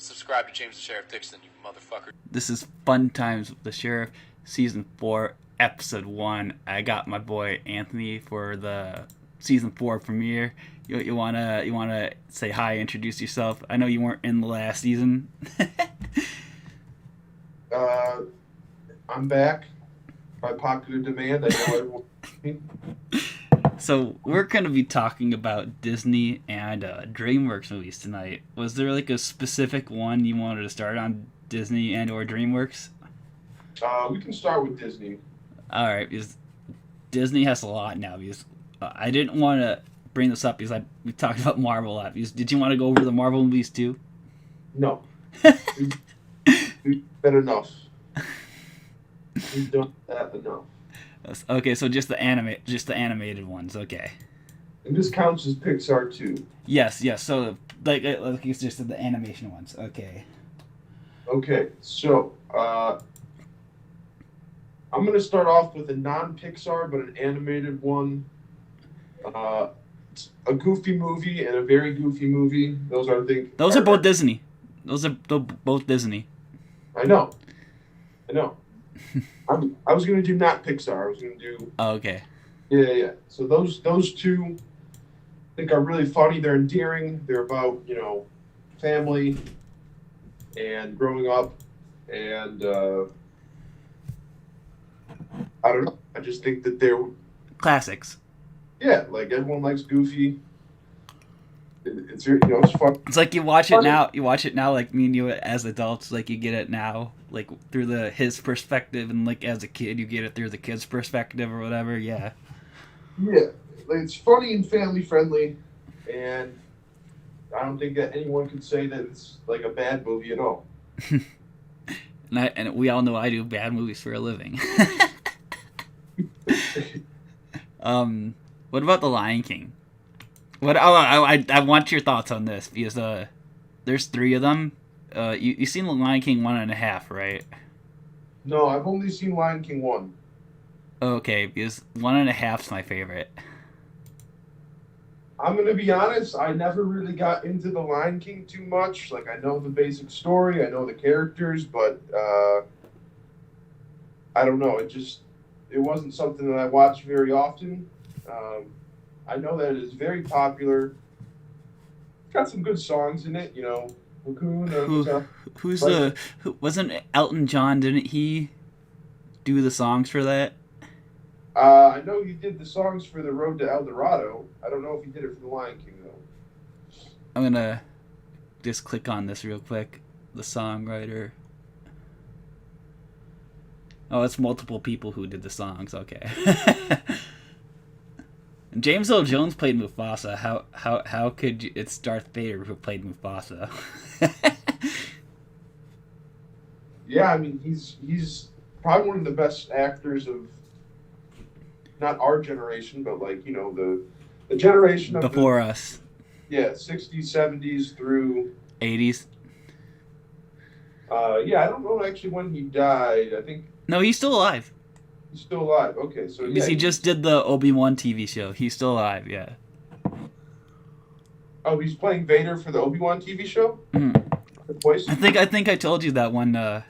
Subscribe to James the Sheriff Dixon, you motherfucker. This is Fun Times with the Sheriff, Season 4, Episode 1. I got my boy Anthony for the Season 4 premiere. You wanna say hi, introduce yourself? I know you weren't in the last season. I'm back by popular demand. I know everyone. So we're going to be talking about Disney and Dreamworks movies tonight. Was there like a specific one you wanted to start on, Disney and or Dreamworks? We can start with Disney. All right, because Disney has a lot now. Because I didn't want to bring this up because we talked about Marvel a lot. Because, did you want to go over the Marvel movies too? No. We've been enough. We've done that enough. Okay, so just the animated ones. Okay. And this counts as Pixar too. Yes. So like it's just the animation ones. Okay. Okay, so I'm gonna start off with a non-Pixar but an animated one. It's a goofy movie and a very goofy movie. Those are both Disney. Those are both Disney. I know. I was gonna do not Pixar. I was gonna do. Oh, okay. Yeah. So those two, I think, are really funny. They're endearing. They're about family and growing up, and I don't know. I just think that they're classics. Yeah, like everyone likes Goofy. It's it's fun. It's like you watch it now. You watch it now, like me and you as adults. Like you get it now, like through his perspective, and like as a kid, you get it through the kid's perspective or whatever. Yeah. Yeah, like, it's funny and family friendly, and I don't think that anyone could say that it's like a bad movie at all. and we all know I do bad movies for a living. What about The Lion King? I want your thoughts on this because there's 3 of them. You've seen The Lion King 1.5, right? No, I've only seen Lion King 1. Okay, because 1.5's my favorite. I'm gonna be honest. I never really got into The Lion King too much. Like I know the basic story, I know the characters, but I don't know. It wasn't something that I watched very often. I know that it is very popular. It's got some good songs in it, Wasn't Elton John? Didn't he do the songs for that? I know he did the songs for The Road to El Dorado. I don't know if he did it for The Lion King though. I'm gonna just click on this real quick. The songwriter. Oh, it's multiple people who did the songs. Okay. James Earl Jones played Mufasa. How could you? It's Darth Vader who played Mufasa. Yeah, I mean he's probably one of the best actors of not our generation, but like the generation of before us. Yeah, 60s, 70s through 80s. Yeah, I don't know actually when he died. I think. No, he's still alive. He's still alive. Okay, so because he just did the Obi-Wan TV show. He's still alive. Yeah. Oh, he's playing Vader for the Obi-Wan TV show. Mm. The voice. I think I told you that when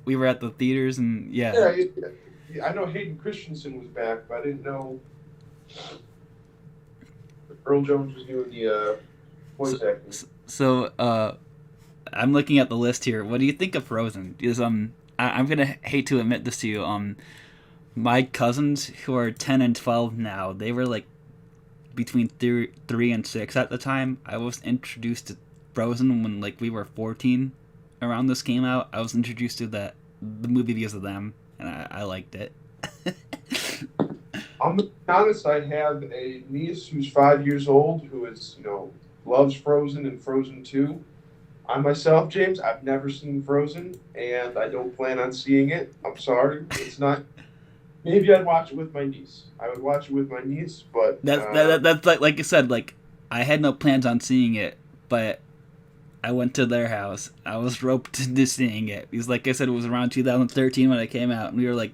we were at the theaters and Yeah, I know Hayden Christensen was back, but I didn't know Earl Jones was doing the voice acting. So I'm looking at the list here. What do you think of Frozen? Because I'm gonna hate to admit this to you. My cousins who are 10 and 12 now, they were like between 3 and 6 at the time. I was introduced to Frozen when like we were 14. Around this came out, I was introduced to the movie because of them, and I liked it. I'm gonna be honest. I have a niece who's 5 years old who is loves Frozen and Frozen 2. I myself, James, I've never seen Frozen, and I don't plan on seeing it. I'm sorry, it's not. Maybe I'd watch it with my niece. I would watch it with my niece, but that's like you said. Like I had no plans on seeing it, but I went to their house. I was roped into seeing it because, like I said, it was around 2013 when it came out, and we were like,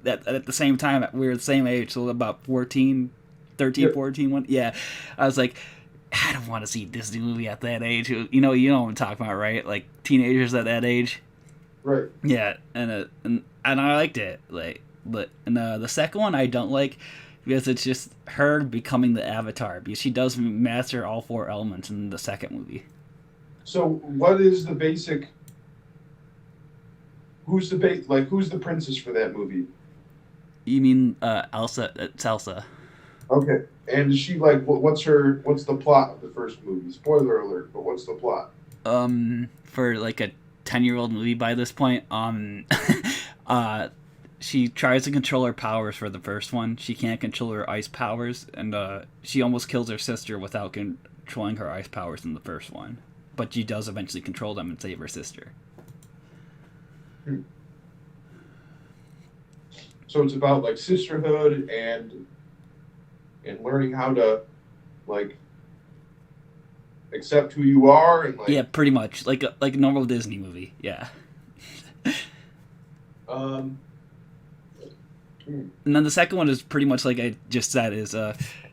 at the same time, we were the same age, so about 13, 14. Yeah, I was like, I don't want to see a Disney movie at that age. You know what I'm talking about, right? Like teenagers at that age. Right. Yeah, and I liked it. The second one I don't like because it's just her becoming the Avatar because she does master all four elements in the second movie. So what is the basic? Who's the princess for that movie? You mean Elsa? It's Elsa. Okay. And is she like what's the plot of the first movie? Spoiler alert, but what's the plot? For like a 10-year-old movie by this point, she tries to control her powers for the first one. She can't control her ice powers, and she almost kills her sister without controlling her ice powers in the first one. But she does eventually control them and save her sister. So it's about like sisterhood and learning how to like accept who you are and like Yeah, pretty much like a normal Disney movie. Yeah. um And then the second one is pretty much like I just said is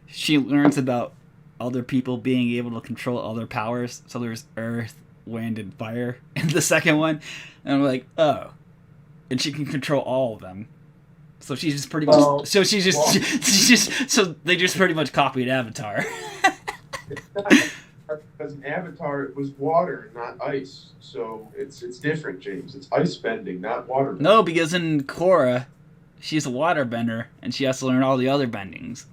she learns about other people being able to control other powers. So there's earth, wind, and fire in the second one, and I'm like, oh, and she can control all of them. So she's just pretty much. So they just pretty much copied Avatar. because an Avatar was water, not ice. So it's different, James. It's ice bending, not water bending. No, because in Korra, she's a water bender, and she has to learn all the other bendings.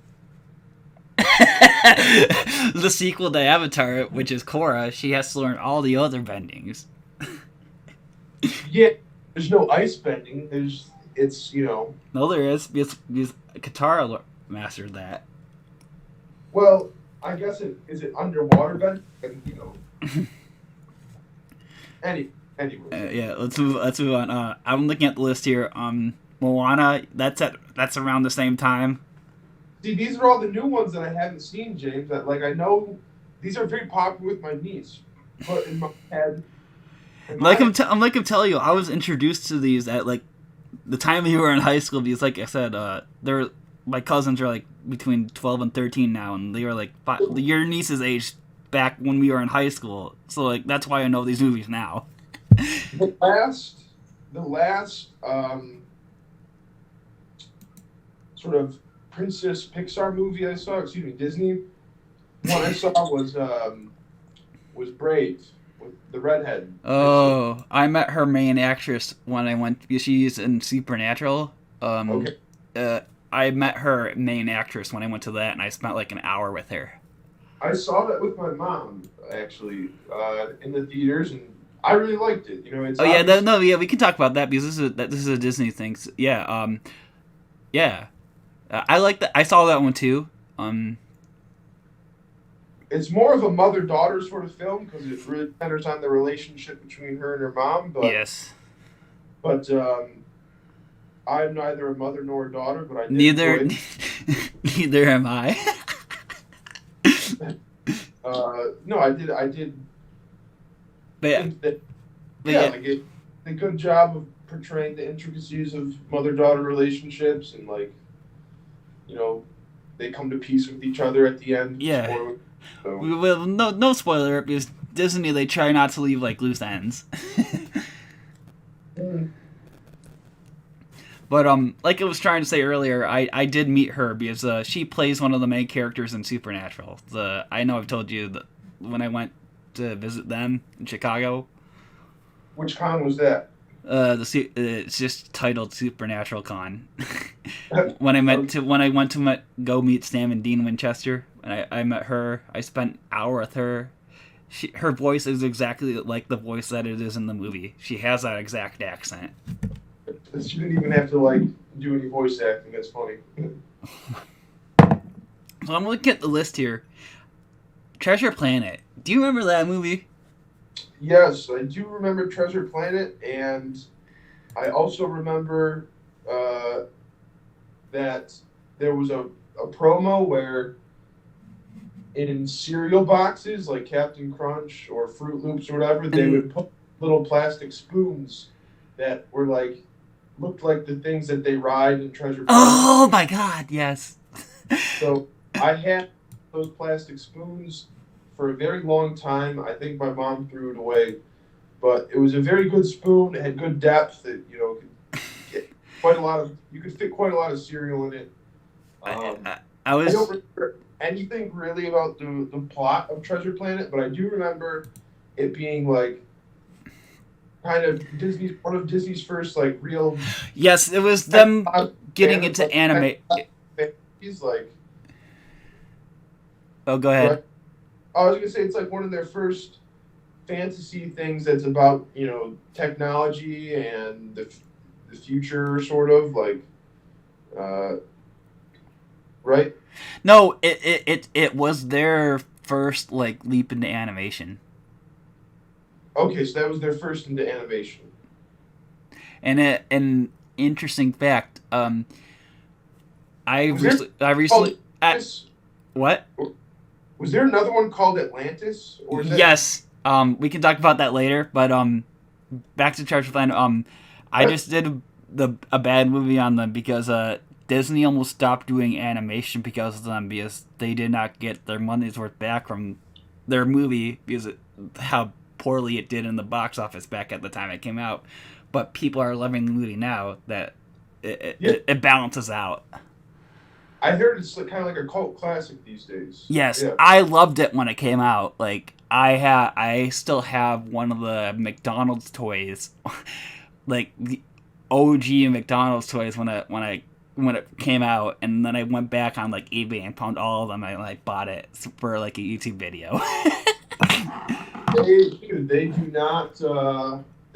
The sequel to Avatar, which is Korra, she has to learn all the other bendings. Yeah, there's no ice bending. It's No, there is because Katara mastered that. Well, I guess is it underwater bending? Anyway. Yeah, let's move on. I'm looking at the list here. Moana, that's around the same time. See, these are all the new ones that I haven't seen, James. That I know these are very popular with my niece, but in my head, I'm telling you, I was introduced to these at like the time you were in high school because, like I said, my cousins are like between 12 and 13 now, and they were like your niece's age back when we were in high school. So like that's why I know these movies now. The last sort of princess Pixar movie I saw, Disney one I saw was Brave with the redhead. Oh, I met her main actress when I went. She's in Supernatural. Okay. I met her main actress when I went to that, and I spent like an hour with her. I saw that with my mom actually in the theaters, and I really liked it. It's we can talk about that because this is a Disney thing. So, yeah, yeah. I like that. I saw that one too. It's more of a mother-daughter sort of film because it really centers on the relationship between her and her mom. But yes. But I'm neither a mother nor a daughter. But I did neither. Neither am I. No, I did. But yeah. Think that, like it did a good job of portraying the intricacies of mother-daughter relationships and they come to peace with each other at the end. Yeah. Well, no spoiler because Disney, they try not to leave like loose ends. But like I was trying to say earlier, I did meet her because she plays one of the main characters in Supernatural. I know I've told you that when I went to visit them in Chicago. Which con was that? It's just titled Supernatural Con. when I went to go meet Sam and Dean Winchester, and I met her. I spent an hour with her. Her voice is exactly like the voice that it is in the movie. She has that exact accent. She didn't even have to do any voice acting. That's funny. So I'm looking at the list here. Treasure Planet. Do you remember that movie? Yes, I do remember Treasure Planet, and I also remember that there was a promo where in cereal boxes like Captain Crunch or Fruit Loops or whatever, they would put little plastic spoons that were looked like the things that they ride in Treasure Planet. Oh my God, yes. So I had those plastic spoons for a very long time. I think my mom threw it away, but it was a very good spoon. It had good depth. It could get quite a lot of. You could fit quite a lot of cereal in it. I I don't was remember anything really about the plot of Treasure Planet, but I do remember it being like kind of one of Disney's first like real. yes, it was them getting into like, anime. He's like, Oh, go ahead. right? I was gonna say it's like one of their first fantasy things that's about technology and the future, sort of like, right? No, it was their first like leap into animation, Okay, so that was their first into animation. and an interesting fact. Was there I called recently Atlantis? what? Was there another one called Atlantis? Or is that Yes. We can talk about that later, but back to Treasure Planet. I just did a bad movie on them because Disney almost stopped doing animation because of them, because they did not get their money's worth back from their movie because how poorly it did in the box office back at the time it came out. But people are loving the movie now that it balances out. I heard it's like, kind of like a cult classic these days. Yes, Yeah. I loved it when it came out. Like I still have one of the McDonald's toys, like the OG McDonald's toys when it came out, and then I went back on like eBay and found all of them and I bought it for like a YouTube video. They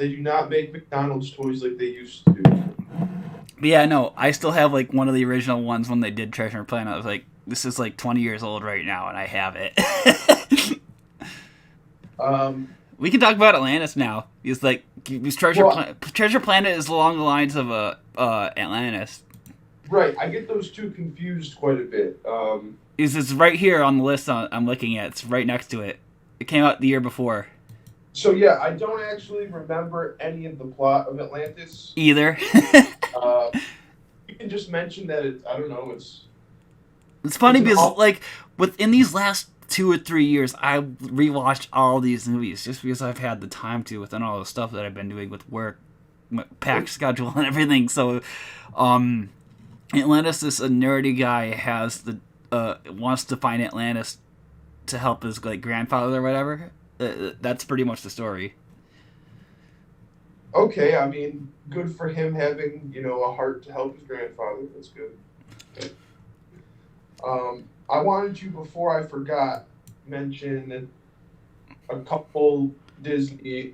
do not make McDonald's toys like they used to do. But yeah, no, I still have like one of the original ones when they did Treasure Planet. I was like, this is like 20 years old right now, and I have it. We can talk about Atlantis now. It's like Treasure Planet is along the lines of Atlantis. Right, I get those two confused quite a bit. It's right here on the list I'm looking at. It's right next to it. It came out the year before. So yeah, I don't actually remember any of the plot of Atlantis. Either. You can just mention that I don't know, it's funny it's because like within these last 2 or 3 years, I rewatched all these movies just because I've had the time to within all the stuff that I've been doing with work, pack schedule and everything. So, Atlantis, this a nerdy guy has wants to find Atlantis to help his like grandfather or whatever. That's pretty much the story. okay. I mean, good for him having a heart to help his grandfather. That's good. I wanted to, before I forgot, mention a couple Disney.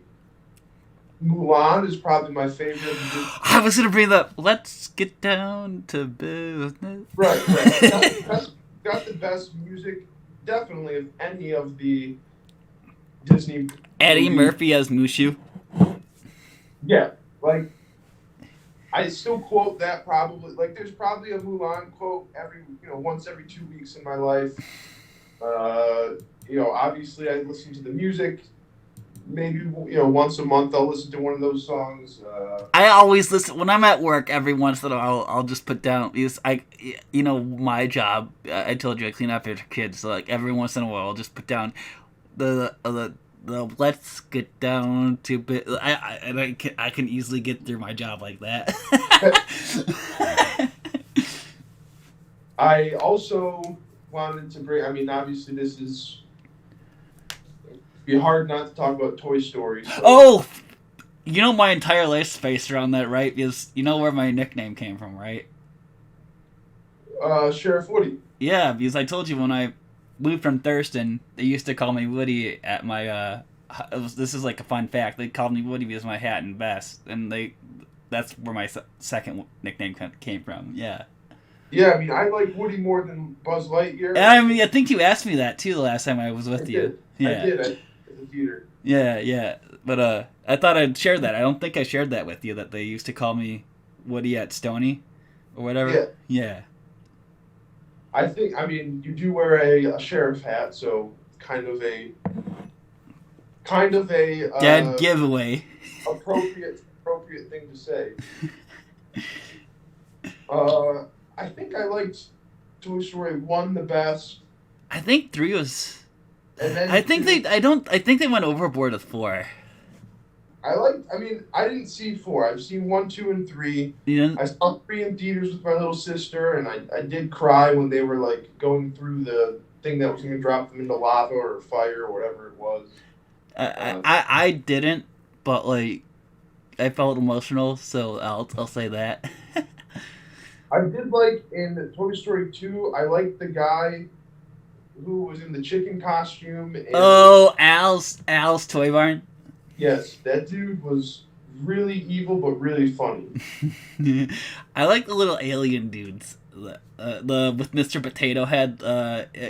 Mulan is probably my favorite. I was gonna bring that. Let's get down to business. Right. Got the best music, definitely, of any of the Disney. Eddie movies. Murphy as Mushu. Yeah, like I still quote that probably. Like, there's probably a Mulan quote once every 2 weeks in my life. Obviously I listen to the music. Maybe once a month I'll listen to one of those songs. I always listen when I'm at work. Every once in a while, I'll just put down because my job. I told you I clean up after kids. So like every once in a while, I'll just put down the let's get down to bit. I can easily get through my job like that. I also wanted to bring. I mean, obviously this is. Be hard not to talk about Toy Story. So. Oh, my entire life's based around that, right? Because you know where my nickname came from, right? Sheriff Woody. Yeah, because I told you when I moved from Thurston, they used to call me Woody at my. This is like a fun fact. They called me Woody because of my hat and vest, and that's where my second nickname came from. Yeah. Yeah, I mean, I like Woody more than Buzz Lightyear. And I think you asked me that too the last time I was with you. Yeah. I did at the theater. Yeah. But I thought I'd share that. I don't think I shared that with you, that they used to call me Woody at Stony or whatever. Yeah. I mean, you do wear a sheriff hat, so kind of a dead giveaway. appropriate thing to say. I think I liked Toy Story 1 the best. I think 3 was And then I think they. I don't. I think they went overboard with 4. I mean, I didn't see 4. I've seen 1, 2, and 3. You didn't. I saw 3 in theaters with my little sister, and I did cry when they were like going through the thing that was going to drop them into lava or fire or whatever it was. I didn't, but like, I felt emotional, so I'll say that. I did like in Toy Story 2. I liked the guy who was in the chicken costume. And Oh, Al's Toy Barn. yes, that dude was really evil but really funny. I like the little alien dudes. The with Mr. Potato Head.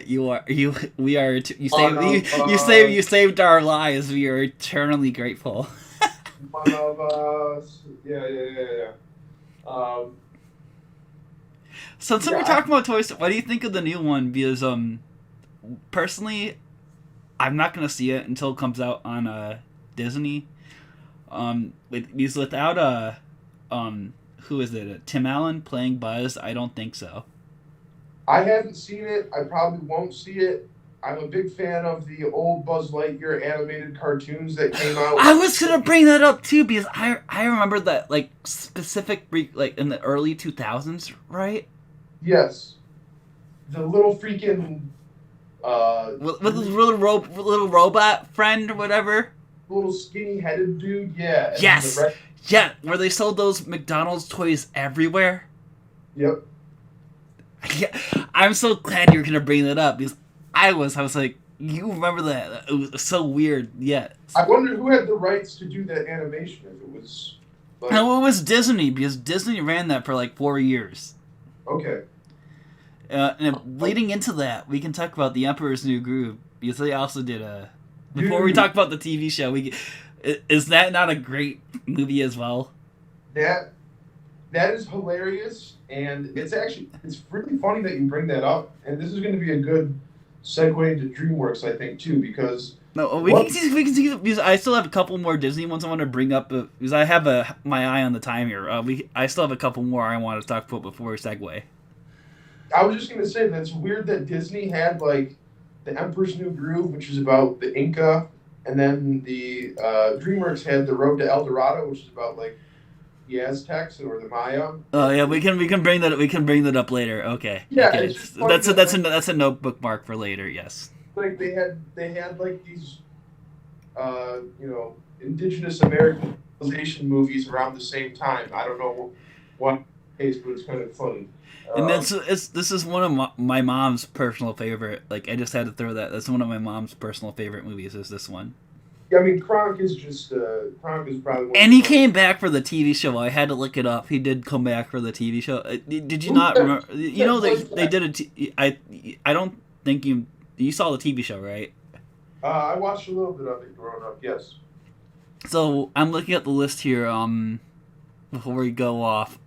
We are. You saved our lives. We are eternally grateful. One of us. Yeah. So since we're talking about Toy Story, what do you think of the new one? Because personally, I'm not gonna see it until it comes out on Disney. Because without who is it? Tim Allen playing Buzz? I don't think so. I haven't seen it. I probably won't see it. I'm a big fan of the old Buzz Lightyear animated cartoons that came out. I was gonna bring that up too because I remember that like specific like in the early 2000s, right? Yes, the little freaking With the little robot friend or whatever. little skinny headed dude. Yeah. And Yes. the Yeah, where they sold those McDonald's toys everywhere. Yep. Yeah, I'm so glad you're gonna bring that up because I was like, you remember that? It was so weird. Yeah. I wonder who had the rights to do that animation. If it was. Like, No, it was Disney because Disney ran that for like 4 years. okay. And leading into that, we can talk about The Emperor's New Groove because they also did a. Before we talk about the TV show, is that not a great movie as well? That is hilarious, and it's really funny that you bring that up. And this is going to be a good segue into DreamWorks, I think, too, because we can see because I still have a couple more Disney ones I want to bring up because I have my eye on the time here. I still have a couple more I want to talk about before we segue. I was just going to say that it's weird that Disney had like the Emperor's New Groove, which is about the Inca, and then the DreamWorks had the Road to El Dorado, which is about like the Aztecs or the Maya. Oh yeah, we can bring that up later. Okay. Yeah, okay. it's just funny That's a note bookmark for later. Yes. Like they had like these indigenous American civilization movies around the same time. I don't know what case, but it's kind of funny. And this is one of my mom's personal favorite. Like I just had to throw that. That's one of my mom's personal favorite movies. Is this one? Yeah, I mean Kronk is probably one. And he came back for the TV show. I had to look it up. He did come back for the TV show. Did you not remember? You know they did I don't think you saw the TV show, right? I watched a little bit of it growing up. Yes. So I'm looking at the list here. Before we go off,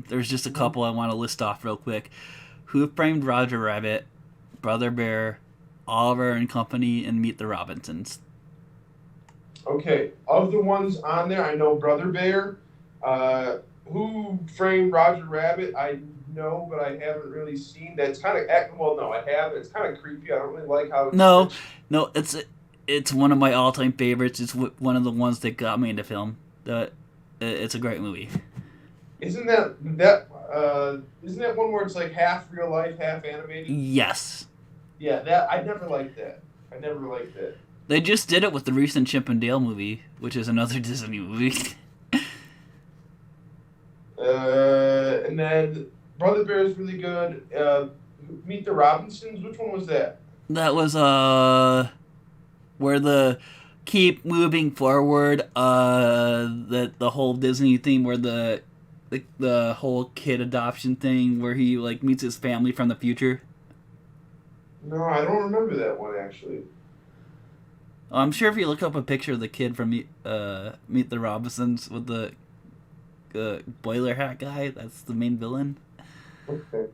there's just a couple I want to list off real quick. Who Framed Roger Rabbit, Brother Bear, Oliver and Company, and Meet the Robinsons. Okay, of the ones on there, I know Brother Bear. Who Framed Roger Rabbit? I know, but I haven't really seen. That's kind of no, I have. It's kind of creepy. I don't really like how. No, it's one of my all-time favorites. It's one of the ones that got me into film. It's a great movie. Isn't that one where it's like half real life, half animated? Yes. Yeah, I never liked that. They just did it with the recent Chip and Dale movie, which is another Disney movie. And then Brother Bear is really good. Meet the Robinsons. Which one was that? That was where the keep moving forward. The whole Disney thing where the whole kid adoption thing where he like meets his family from the future. No, I don't remember that one actually. I'm sure if you look up a picture of the kid from Meet the Robinsons with the boiler hat guy, that's the main villain. Okay.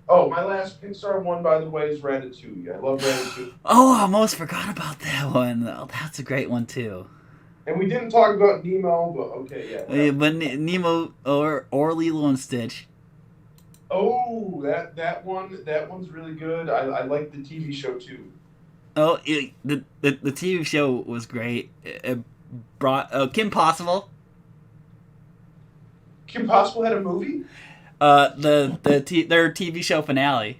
Oh, my last Pixar one, by the way, is Ratatouille. I love Ratatouille. Oh, I almost forgot about that one. Oh, that's a great one too. And we didn't talk about Nemo, but okay, yeah. But Nemo or Lilo and Stitch. Oh, that one's really good. I like the TV show too. Oh, the TV show was great. It brought Kim Possible. Kim Possible had a movie? Their TV show finale.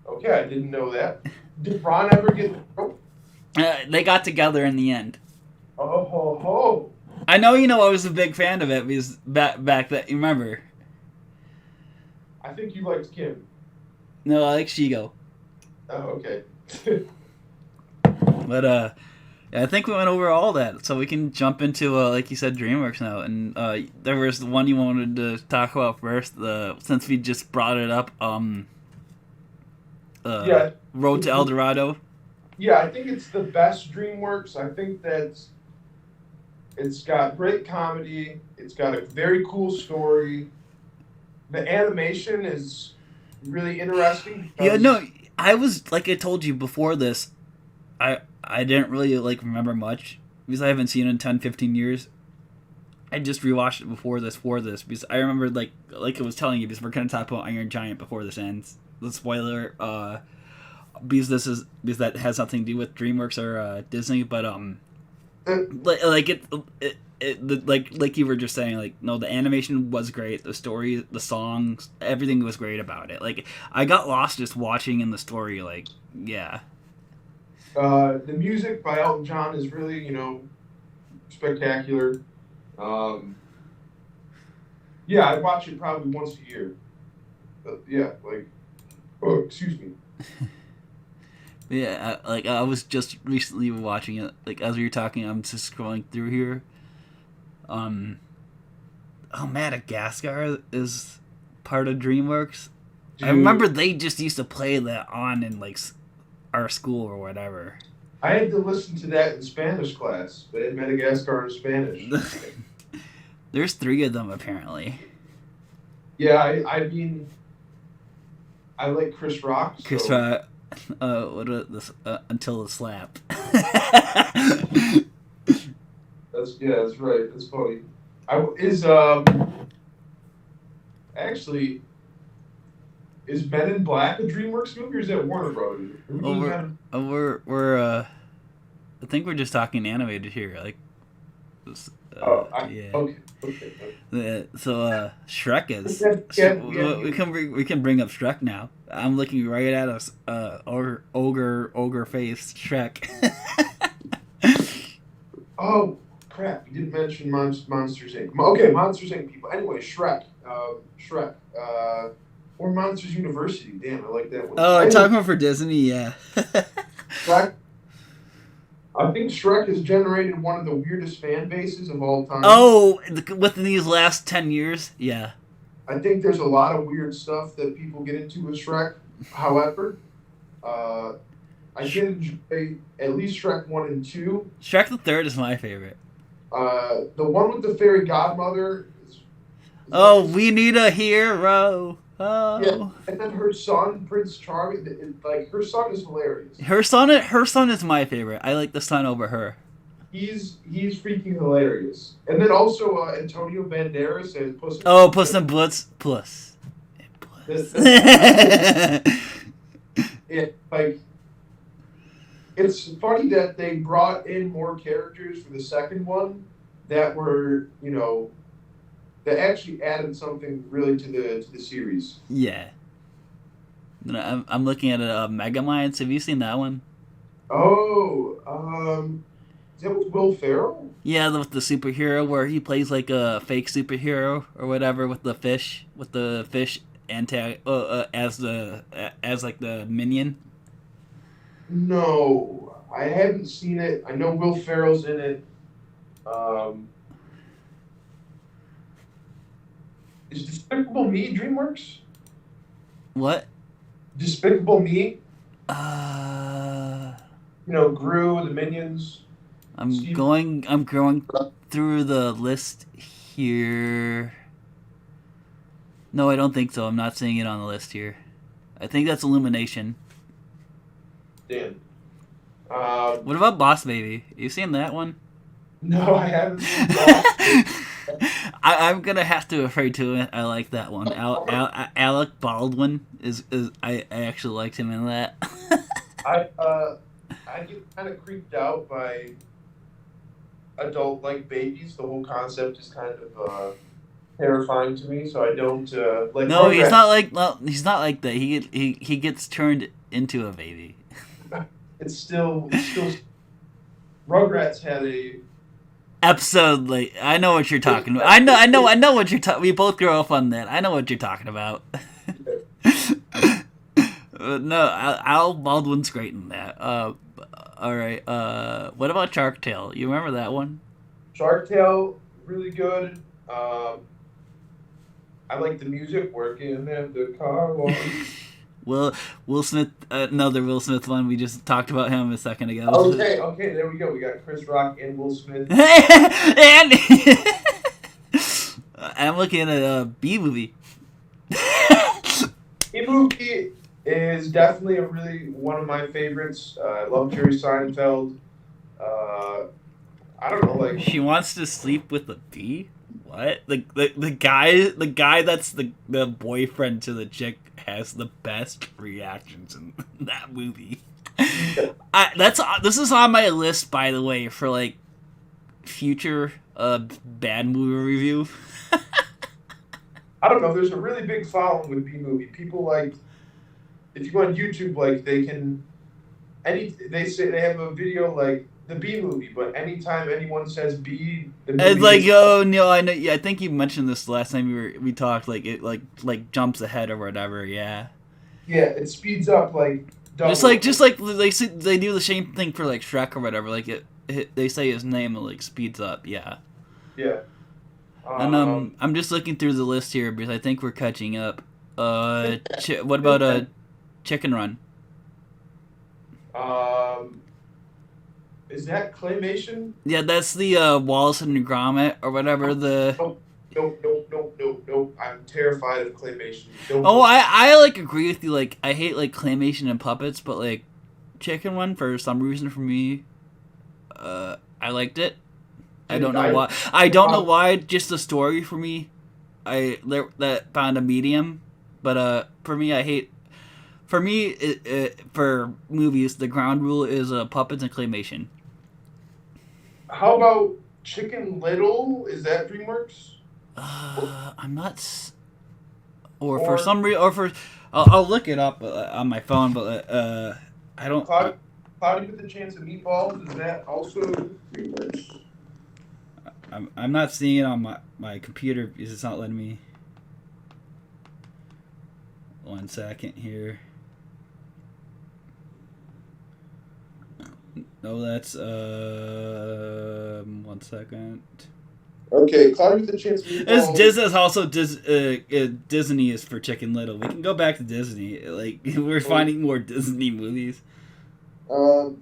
Okay, I didn't know that. Did Ron ever get the rope? They got together in the end. Oh ho ho! I know I was a big fan of it because back that you remember. I think you liked Kim. No, I like Shigo. Oh, okay. But I think we went over all that, so we can jump into like you said, DreamWorks now. And there was the one you wanted to talk about first. Since we just brought it up. Yeah. Road to El Dorado. Yeah, I think it's the best DreamWorks. I think that it's got great comedy. It's got a very cool story. The animation is really interesting. Yeah, no, I was like I told you before this. I didn't really like remember much because I haven't seen it in 10, 15 years. I just rewatched it before this because I remembered like I was telling you because we're gonna talk about Iron Giant before this ends. The spoiler, because that has nothing to do with DreamWorks or Disney, but like you were just saying, like no, the animation was great, the story, the songs, everything was great about it. Like I got lost just watching in the story. Like yeah. The music by Elton John is really, spectacular. Yeah, I watch it probably once a year. Yeah, oh, excuse me. Yeah, I was just recently watching it. Like as we were talking, I'm just scrolling through here. Madagascar is part of DreamWorks. Dude, I remember they just used to play that on in like our school or whatever. I had to listen to that in Spanish class. They had Madagascar in Spanish. There's 3 of them apparently. Yeah, I mean, I like Chris Rock. So. Chris Rock. Until the slap. That's right. That's funny. Is Men in Black a DreamWorks movie or is that Warner Brothers? I think we're just talking animated here. Like, yeah. Okay. So Shrek is. Yeah. We can bring up Shrek now. I'm looking right at us. Ogre face Shrek. Oh crap! You didn't mention Monsters Inc. Okay, Monsters Inc. People. Anyway, Shrek. Or Monsters University. Damn, I like that one. Oh, talking about for Disney, yeah. Shrek. I think Shrek has generated one of the weirdest fan bases of all time. Oh, within these last 10 years? Yeah. I think there's a lot of weird stuff that people get into with Shrek. However, I did enjoy at least Shrek 1 and 2. Shrek the Third is my favorite. The one with the fairy godmother. We need a hero. Oh. Yeah, and then her son, Prince Charming. Her son is hilarious. Her son is my favorite. I like the son over her. He's freaking hilarious. And then also Antonio Banderas as Puss. Oh, Puss in Boots. Puss. Yeah, it's funny that they brought in more characters for the second one that were, that actually added something really to the series. Yeah. I'm looking at Megamind. Have you seen that one? Oh, is that with Will Ferrell? Yeah, with the superhero where he plays like a fake superhero or whatever with the fish as like the minion. No, I haven't seen it. I know Will Ferrell's in it. Is Despicable Me DreamWorks? What? Despicable Me? Gru, the Minions. I'm going through the list here. No, I don't think so. I'm not seeing it on the list here. I think that's Illumination. Damn. What about Boss Baby? You seen that one? No, I haven't seen that. I'm gonna have to refer to it. I like that one. Alec Baldwin is I actually liked him in that. I get kind of creeped out by adult like babies. The whole concept is kind of terrifying to me. So I don't like No, he's Rugrats. not like no, he's not like that. He gets turned into a baby. It's still Rugrats had a Episode like I know what you're talking about. I know what you're talking. We both grew up on that. I know what you're talking about. No, Al Baldwin's great in that. All right. What about Shark Tale? You remember that one? Shark Tale, really good. I like the music working at the car wash. Will Smith, another Will Smith one. We just talked about him a second ago. Okay, there we go. We got Chris Rock and Will Smith. And I'm looking at a B movie. The movie is definitely a really one of my favorites. I love Jerry Seinfeld. I don't know, like She wants to sleep with a bee. What? The guy that's the boyfriend to the chick has the best reactions in that movie. This is on my list, by the way, for like future bad movie review. I don't know. There's a really big following with B movie. People like if you go on YouTube, like they say they have a video like the B movie, but anytime anyone says B, the movie It's like, is, oh no, I know. Yeah, I think you mentioned this last time we talked. Like it like jumps ahead or whatever. Yeah. yeah, it speeds up like double. Just like they do the same thing for like Shrek or whatever. Like they say his name and like speeds up. Yeah. Yeah. And I'm just looking through the list here because I think we're catching up. What about Chicken Run? Is that claymation? Yeah, that's the Wallace and Gromit or whatever. The Nope. I'm terrified of claymation. Don't. oh, I like agree with you. Like I hate like claymation and puppets, but like Chicken Run for some reason for me, I liked it. I don't know why. I don't know why. Just the story for me, that found a medium. But for me, I hate. For me, for movies, the ground rule is puppets and claymation. How about Chicken Little? Is that DreamWorks? I'm not. Or for some reason, or for I'll look it up on my phone, but I don't. Cloudy with a Chance of Meatballs. Is that also DreamWorks? I'm not seeing it on my computer because it's not letting me. 1 second here. No, that's 1 second. Okay, Cloudy with a Chance of Meatballs. Disney is also Disney is for Chicken Little. We can go back to Disney. Like we're finding more Disney movies. No,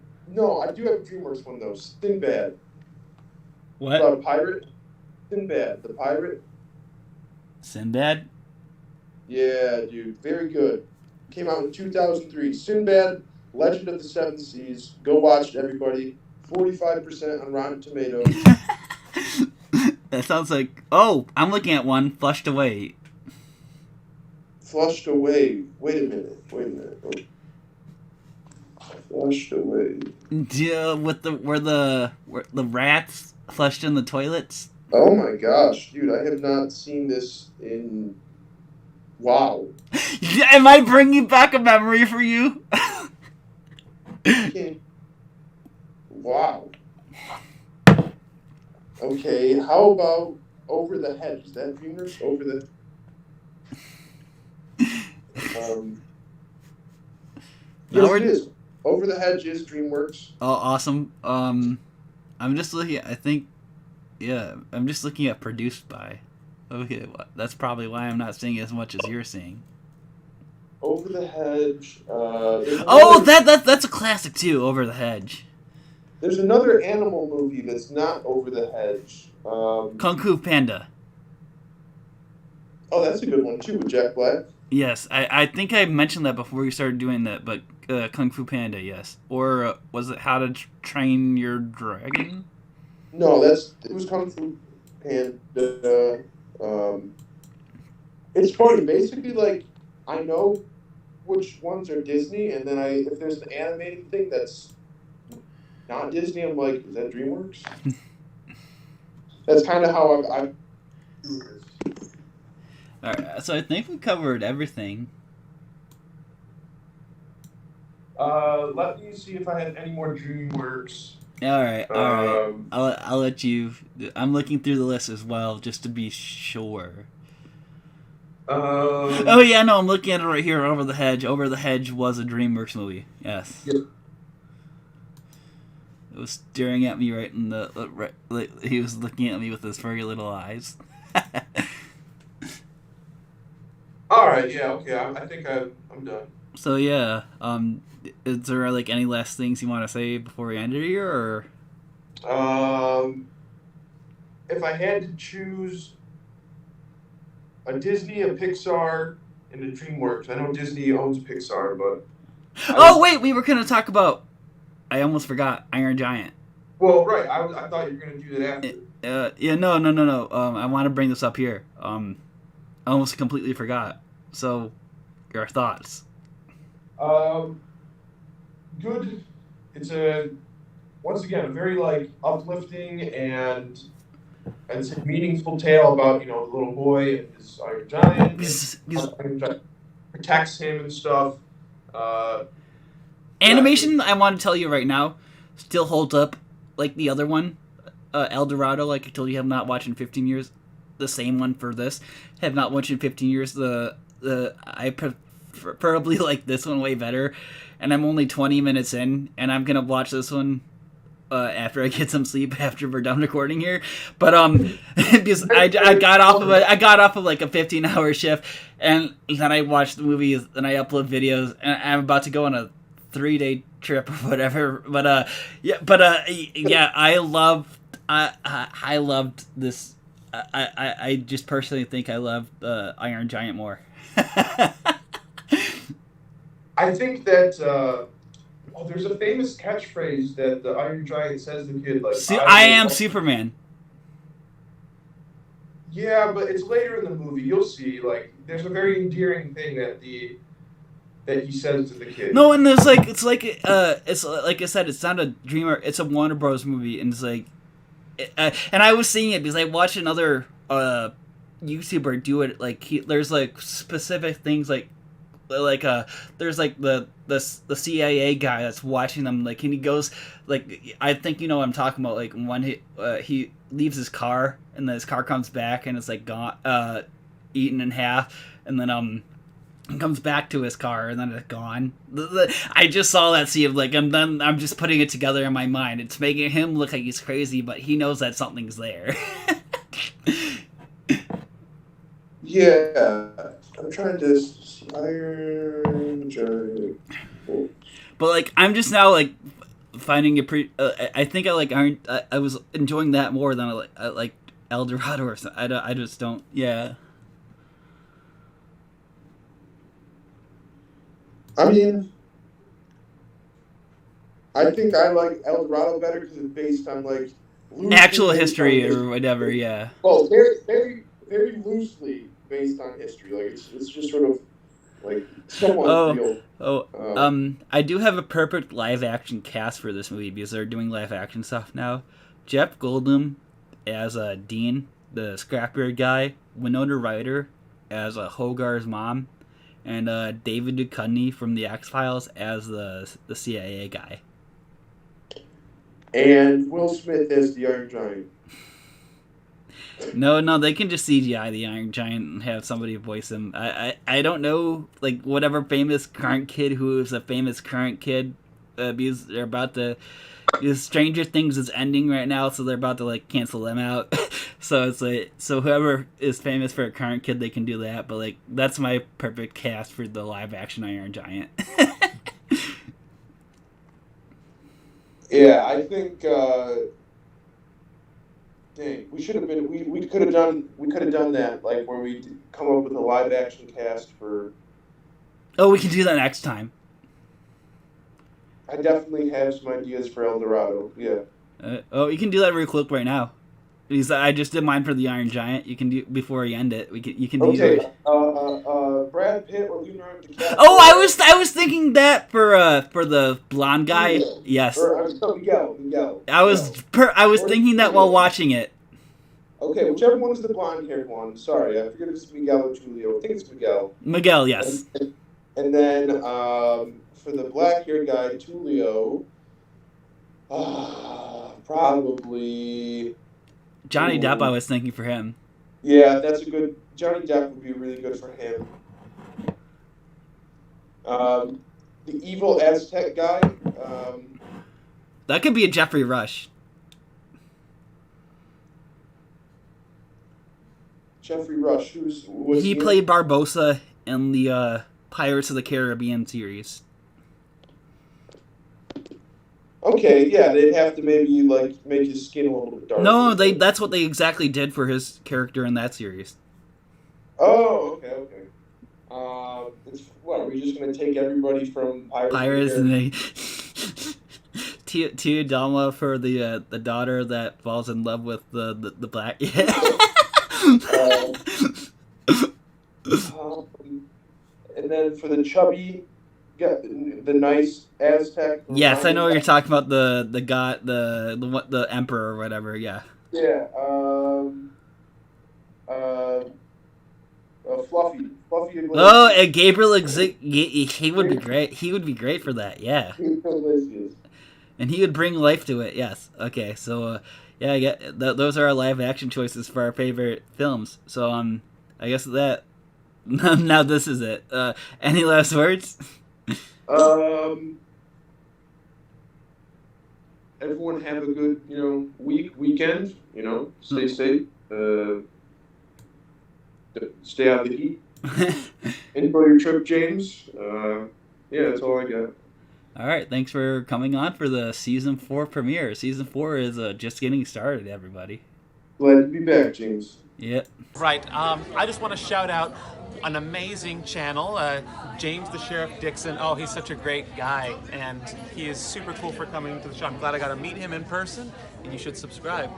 I do have a DreamWorks one though. Sinbad. What? About a pirate. Sinbad, the pirate. Sinbad? Yeah, dude, very good. Came out in 2003. Sinbad, Legend of the Seven Seas. Go watch it, everybody. 45% on Rotten Tomatoes. That sounds like... Oh, I'm looking at one. Flushed Away. Flushed Away. Wait a minute. Flushed Away. Yeah, where the rats flushed in the toilets? Oh my gosh, dude, I have not seen this in... Wow. Am I bringing back a memory for you? Wow. Okay, how about Over the Hedge? Is that DreamWorks? Yes, it is. Over the Hedge is DreamWorks. Oh, awesome. I'm just looking at, I'm just looking at produced by. Okay, that's probably why I'm not seeing as much as you're seeing. Over the Hedge. That's a classic too. Over the Hedge. There's another animal movie that's not Over the Hedge. Kung Fu Panda. Oh, that's a good one too with Jack Black. Yes, I think I mentioned that before you started doing that, but Kung Fu Panda, yes. Or was it How to Train Your Dragon? No, it was Kung Fu Panda. It's funny. Basically, like I know which ones are Disney, and then if there's an animated thing that's not Disney, I'm like, is that DreamWorks? That's kind of how I'm doing this. All right, so I think we covered everything. Let me see if I had any more DreamWorks. All right, all right. I'll let you. I'm looking through the list as well, just to be sure. Oh yeah, no, I'm looking at it right here. Over the Hedge. Over the Hedge was a DreamWorks movie. Yes. Yep. It was staring at me right in the. He was looking at me with his furry little eyes. All right. Yeah. Okay. I think I'm done. So yeah, is there like any last things you want to say before we end it here, or? If I had to choose a Disney, a Pixar, and a DreamWorks, I know Disney owns Pixar, but Oh wait, we were gonna talk about. I almost forgot Iron Giant. Well, right. I thought you were gonna do that after. Yeah, no. I want to bring this up here. I almost completely forgot. So, your thoughts? Good. It's once again a very uplifting and I'd say meaningful tale about the little boy and his Iron Giant. Iron Giant protects him and stuff. Animation, I want to tell you right now, still holds up like the other one, El Dorado. Like I told you, I have not watched in 15 years. The same one for this, have not watched in 15 years. I preferably like this one way better, and I'm only 20 minutes in, and I'm gonna watch this one after I get some sleep after we're done recording here. But because I got off of like a 15-hour shift, and then I watched the movies, and I upload videos, and I'm about to go on a 3-day trip or whatever. But yeah, I loved this. I just personally think I love Iron Giant more. I think that there's a famous catchphrase that the Iron Giant says to the kid, I am Superman. Yeah, but it's later in the movie. You'll see. There's a very endearing thing that he says to the kid. No, and there's it's like I said, it's not a Dreamer. It's a Warner Bros. Movie, and it's like, and I was seeing it because I watched another YouTuber do it. There's specific things there's the CIA guy that's watching them, and he goes I think you know what I'm talking about, when he leaves his car and then his car comes back and it's gone, eaten in half, and then comes back to his car and then it's gone. I just saw that scene I'm just putting it together in my mind. It's making him look like he's crazy, but he knows that something's there. Yeah, I'm trying to Iron Giant. But I'm just now finding it I think I like Iron. I was enjoying that more than I like El Dorado or something. I just don't. Yeah. I mean, I think I like El Dorado better because it's based on actual history or whatever. Yeah. Well, very, very, very loosely based on history. It's just sort of somewhat real. I do have a perfect live action cast for this movie because they're doing live action stuff now. Jeff Goldblum as Dean, the Scrapyard guy. Winona Ryder as Hogarth's mom, and David Duchovny from the X-Files as the CIA guy. And Will Smith as the Iron Giant. No, they can just CGI the Iron Giant and have somebody voice him. I don't know, whatever famous current kid who is a famous current kid, because they're about to, because Stranger Things is ending right now, so they're about to cancel them out. So it's so whoever is famous for a current kid, they can do that. But that's my perfect cast for the live action Iron Giant. Yeah, I think. Dang, we should have been. We could have done that where we come up with a live action cast for. Oh, we can do that next time. I definitely have some ideas for El Dorado. Yeah. You can do that real quick right now. I just did mine for the Iron Giant. You can do before you end it. You can do Okay. yours. Brad Pitt or Leonardo DiCaprio. Oh, I was thinking that for the blonde guy. Yes. Or Miguel. I was thinking that while watching it. Okay, whichever one's the blonde-haired one. Sorry, I forget if it's Miguel or Julio. I think it's Miguel. Miguel, yes. And then for the black-haired guy, Julio, probably Johnny Depp, I was thinking for him. Yeah, that's a good. Johnny Depp would be really good for him. The evil Aztec guy. That could be a Jeffrey Rush. Jeffrey Rush, he played Barbossa in the Pirates of the Caribbean series. Okay, yeah, they'd have to maybe like make his skin a little bit darker. No, that's what they exactly did for his character in that series. Oh, okay. What, are we just gonna take everybody from Pirates and they Tia Dalma for the daughter that falls in love with the black. And then for the chubby, the nice Aztec. Yes, I know what you're talking about. The god, the emperor or whatever. Yeah. Yeah. Fluffy. Oh, and Gabriel he would be great. He would be great for that. Yeah. And he would bring life to it. Yes. Okay. So, yeah, I get those are our live action choices for our favorite films. So, I guess that now this is it. Any last words? Everyone have a good, weekend. Stay safe. Stay out of the heat. Enjoy your trip, James. Yeah, that's all I got. All right, thanks for coming on for the season 4 premiere. Season 4 is just getting started, everybody. Glad to be back, James. Yep. Right. I just want to shout out an amazing channel, James the Sheriff Dixon. Oh, he's such a great guy, and he is super cool for coming to the show. I'm glad I got to meet him in person, and you should subscribe.